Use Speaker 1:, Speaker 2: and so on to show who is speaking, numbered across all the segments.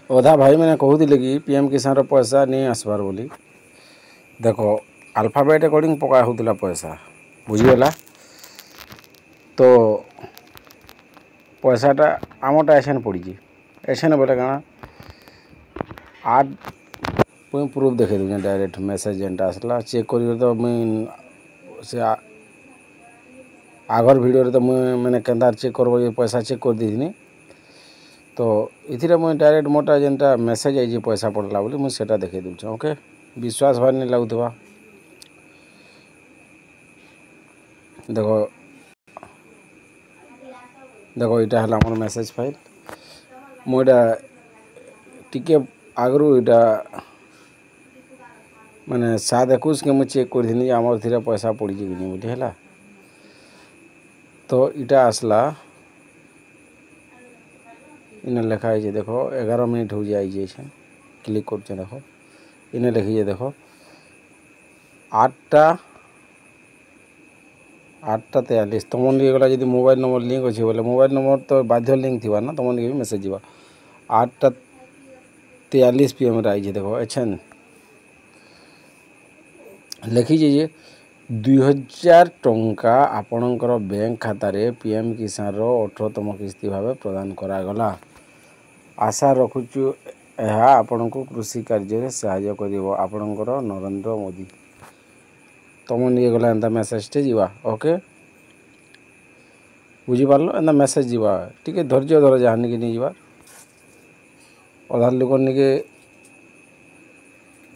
Speaker 1: अधा भाई मैंने कहूले कि पीएम किसान पैसा नहीं आसबार बोली देख अल्फाबेट अकॉर्डिंग पका होता पैसा बुझीगला तो पैसाटा आमटा एसेन पड़ी एसेन बोले काଣା आठ मुई प्रूफ देखे दूँ डायरेक्ट मेसेज जेनटा आसला चेक कर तो मुई से आगर वीडियो तो मुई मैंने केंदार चेक करब ये पैसा चेक कर दी तो इथिरे मुई डायरेक्ट मोटा जेनटा मेसेज आई पैसा पड़ला बोली मुई सेटा देखे दूँ ओके विश्वास भार नहीं लगुवा देखो देखो इटा है मोर मेसेज फाइल मुझा टिके आगरू इटा माने 7-21 के मुझे चेक कर दी आमर थी पैसा पड़ी कि नहीं बोली है तो इटा आसला इन लिखाई देखो 11 मिनट हो जाए क्लिक कर देखो इन लिखी देखो 8:43 तुम गला जब मोबाइल नंबर लिंक अच्छे बोले मोबाइल नंबर तो बाध्य लिंक थी ना तुम भी मेसेज जावा 8:43 PM आई देखो अच्छा लिखी 2000 टंका आपणकर बैंक खाता रे पीएम किसान 18तम किस्ती भाव प्रदान करागला आशा रखुचु यह आपण को कृषि कार्य सहाय्य करिवो आपणकर नरेंद्र मोदी तुम नहीं गला एंता मेसेज टे जीवा ओके बुझीपार एंता मेसेज जीवा टी धैर्य धर जहानी कि नहीं जीवा अधा लोक निके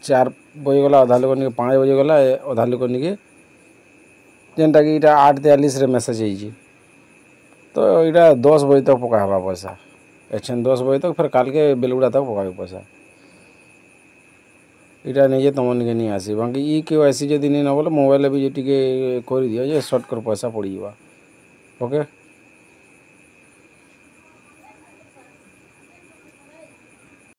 Speaker 1: 4 बजे गला अधा लोक निके 5 बजे गला अधा लोक निके जेनटा कि इटा 8:43 रे मेसेज है तो इटा 10 बजे तक पका हवा पैसा एछन 10 बजे तक फिर काल के बेलुड़ा तक पका पैसा इटा नहीं तुम निके नहीं आसी बाकी ई KYC जदि नहीं न बोले मोबाइल भी टी कर दिया शॉर्ट कर पैसा पड़ी ओके।